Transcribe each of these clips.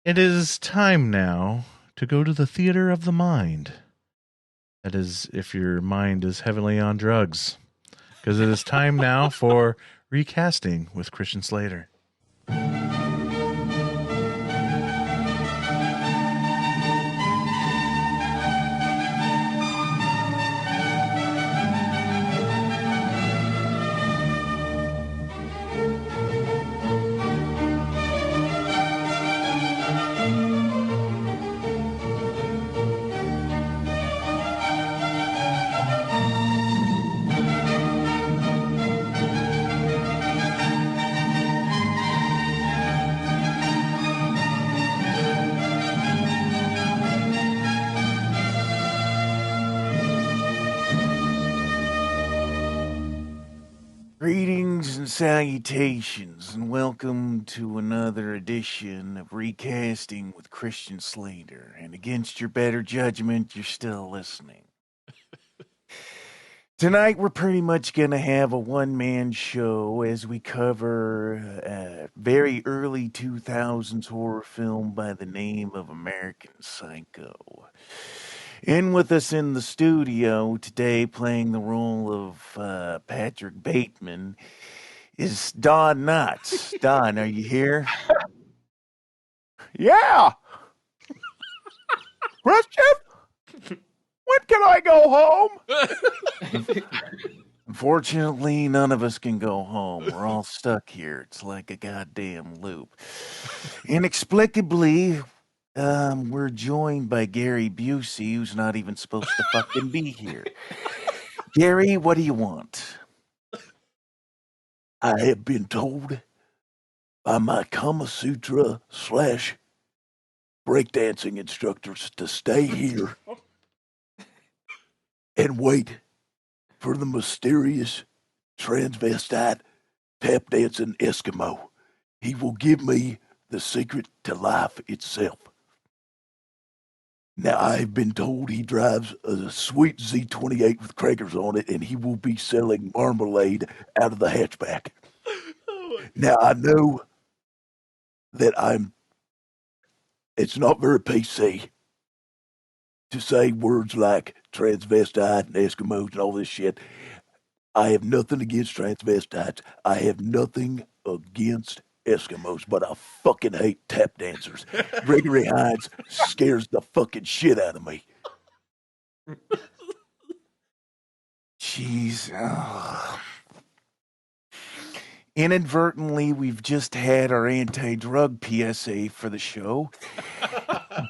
It is time now to go to the theater of the mind. That is, if your mind is heavily on drugs. Because it is time now for Recasting with Christian Slater. Greetings and salutations, and welcome to another edition of Recasting with Christian Slater. And against your better judgment, you're still listening. Tonight, we're pretty much going to have a one-man show as we cover a very early 2000s horror film by the name of American Psycho. In with us in the studio today, playing the role of Patrick Bateman, is Don Knotts. Don, are you here? Yeah. Christian, when can I go home? Unfortunately, none of us can go home. We're all stuck here. It's like a goddamn loop. Inexplicably, we're joined by Gary Busey, who's not even supposed to fucking be here. Gary, what do you want? I have been told by my Kama Sutra / breakdancing instructors to stay here and wait for the mysterious transvestite tap dancing Eskimo. He will give me the secret to life itself. Now, I've been told he drives a sweet Z28 with crackers on it, and he will be selling marmalade out of the hatchback. Now, I know that it's not very PC to say words like transvestite and Eskimos and all this shit. I have nothing against transvestites. I have nothing against Eskimos, but I fucking hate tap dancers. Gregory Hines scares the fucking shit out of me. Jeez. Oh. Inadvertently, we've just had our anti-drug PSA for the show.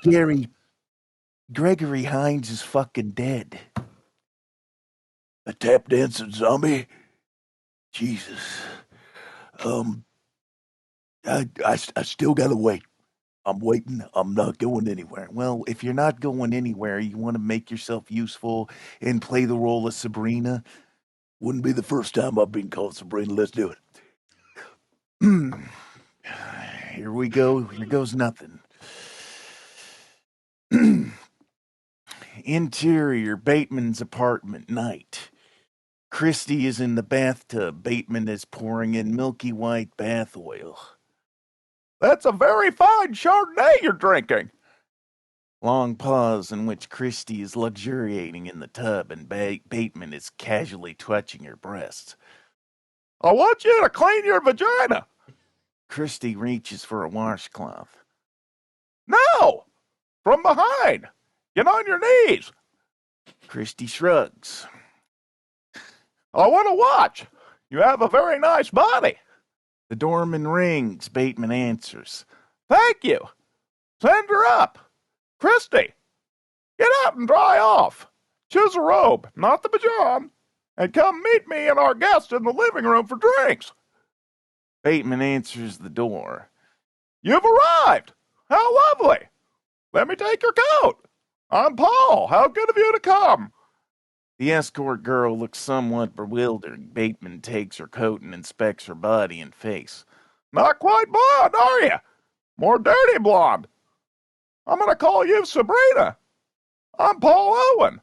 Gary, Gregory Hines is fucking dead. A tap dancing zombie? Jesus. I still gotta wait. I'm waiting. I'm not going anywhere. Well, if you're not going anywhere, you want to make yourself useful and play the role of Sabrina. Wouldn't be the first time I've been called Sabrina. Let's do it. Here we go. Here goes nothing. Interior, Bateman's apartment, night. Christy is in the bathtub. Bateman is pouring in milky white bath oil. That's a very fine Chardonnay you're drinking. Long pause in which Christy is luxuriating in the tub and Bateman is casually touching her breasts. I want you to clean your vagina. Christy reaches for a washcloth. No! From behind! Get on your knees! Christy shrugs. I want to watch. You have a very nice body. The doorman rings. Bateman answers. Thank you. Send her up. Christy, get up and dry off. Choose a robe, not the pajamas, and come meet me and our guest in the living room for drinks. Bateman answers the door. You've arrived. How lovely. Let me take your coat. I'm Paul. How good of you to come. The escort girl looks somewhat bewildered. Bateman takes her coat and inspects her body and face. Not quite blonde, are you? More dirty blonde. I'm going to call you Sabrina. I'm Paul Owen.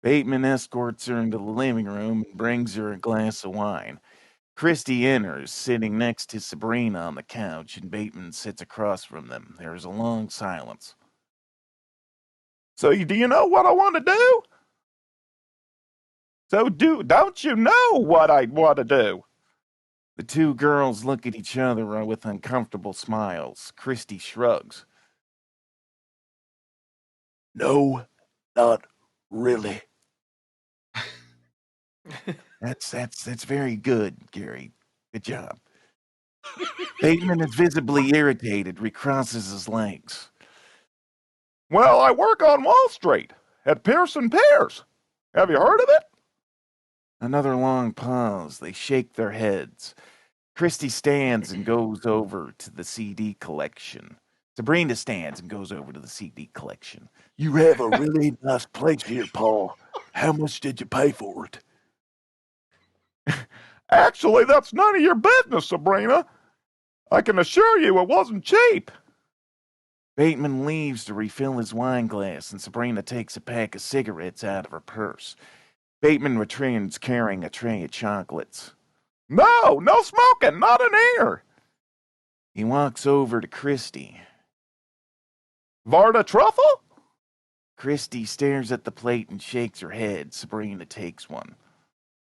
Bateman escorts her into the living room and brings her a glass of wine. Christy enters, sitting next to Sabrina on the couch, and Bateman sits across from them. There is a long silence. So, do you know what I want to do? Don't you know what I want to do? The two girls look at each other with uncomfortable smiles. Christy shrugs. No, not really. That's very good, Gary. Good job. Bateman is visibly irritated, recrosses his legs. Well, I work on Wall Street at Pearson Pierce. Have you heard of it? Another long pause. They shake their heads. Christy stands and goes over to the CD collection. Sabrina stands and goes over to the CD collection. You have a really nice place here, Paul. How much did you pay for it? Actually, that's none of your business, Sabrina. I can assure you it wasn't cheap. Bateman leaves to refill his wine glass, and Sabrina takes a pack of cigarettes out of her purse. Bateman returns carrying a tray of chocolates. No smoking, not in here. He walks over to Christy. Varda truffle? Christy stares at the plate and shakes her head. Sabrina takes one.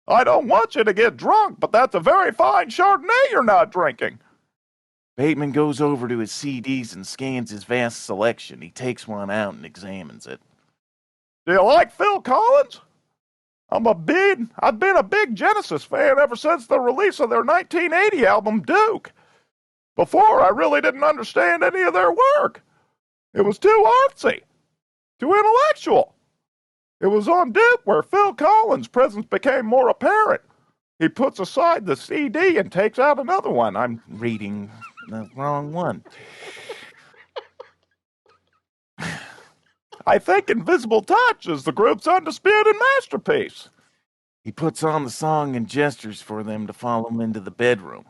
I don't want you to get drunk, but that's a very fine Chardonnay you're not drinking. Bateman goes over to his CDs and scans his vast selection. He takes one out and examines it. Do you like Phil Collins? I've been a big Genesis fan ever since the release of their 1980 album, Duke. Before, I really didn't understand any of their work. It was too artsy, too intellectual. It was on Duke where Phil Collins' presence became more apparent. He puts aside the CD and takes out another one. I'm reading the wrong one. I think Invisible Touch is the group's undisputed masterpiece. He puts on the song and gestures for them to follow him into the bedroom.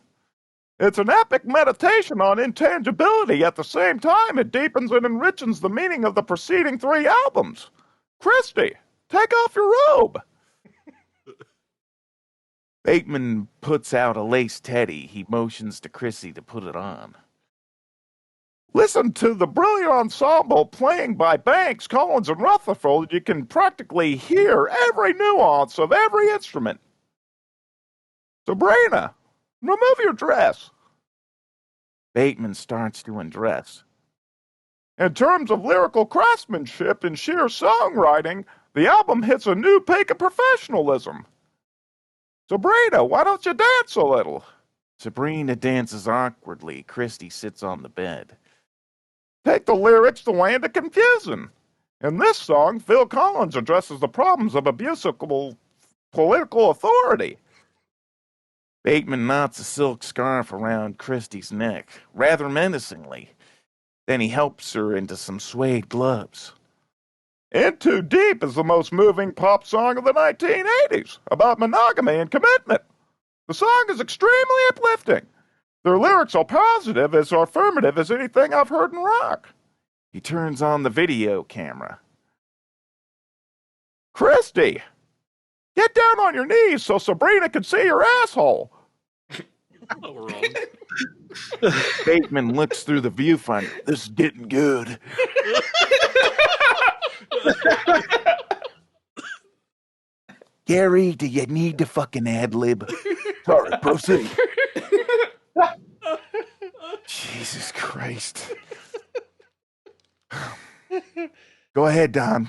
It's an epic meditation on intangibility. At the same time, it deepens and enriches the meaning of the preceding three albums. Christy, take off your robe. Bateman puts out a lace teddy. He motions to Christy to put it on. Listen to the brilliant ensemble playing by Banks, Collins, and Rutherford. You can practically hear every nuance of every instrument. Sabrina, remove your dress. Bateman starts to undress. In terms of lyrical craftsmanship and sheer songwriting, the album hits a new peak of professionalism. Sabrina, why don't you dance a little? Sabrina dances awkwardly. Christy sits on the bed. Take the lyrics the way into confusion. In this song, Phil Collins addresses the problems of abusive political authority. Bateman knots a silk scarf around Christy's neck, rather menacingly. Then he helps her into some suede gloves. In Too Deep is the most moving pop song of the 1980s, about monogamy and commitment. The song is extremely uplifting. Their lyrics are positive, as affirmative as anything I've heard in rock. He turns on the video camera. Christy, get down on your knees so Sabrina can see your asshole. Oh, we're wrong. Bateman looks through the viewfinder. This is getting good. Gary, do you need to fucking ad-lib? Sorry, proceed. Jesus Christ. Go ahead, Don.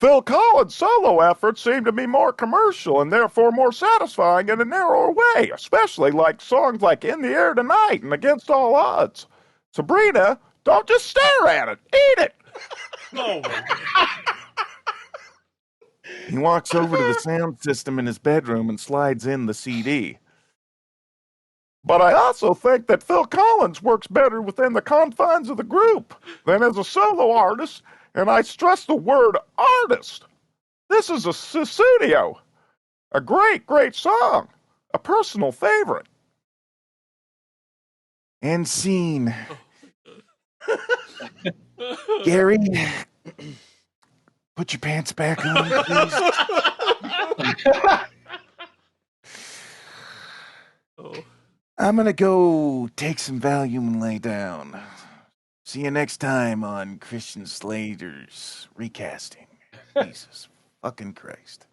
Phil Collins' solo efforts seem to be more commercial and therefore more satisfying in a narrower way, especially like songs like In the Air Tonight and Against All Odds. Sabrina, don't just stare at it. Eat it. Oh, my God. He walks over to the sound system in his bedroom and slides in the CD. But I also think that Phil Collins works better within the confines of the group than as a solo artist, and I stress the word artist. This is a studio. A great, great song. A personal favorite. End scene. Gary, put your pants back on, please. Oh. I'm gonna go take some Valium and lay down. See you next time on Christian Slater's Recasting. Jesus fucking Christ.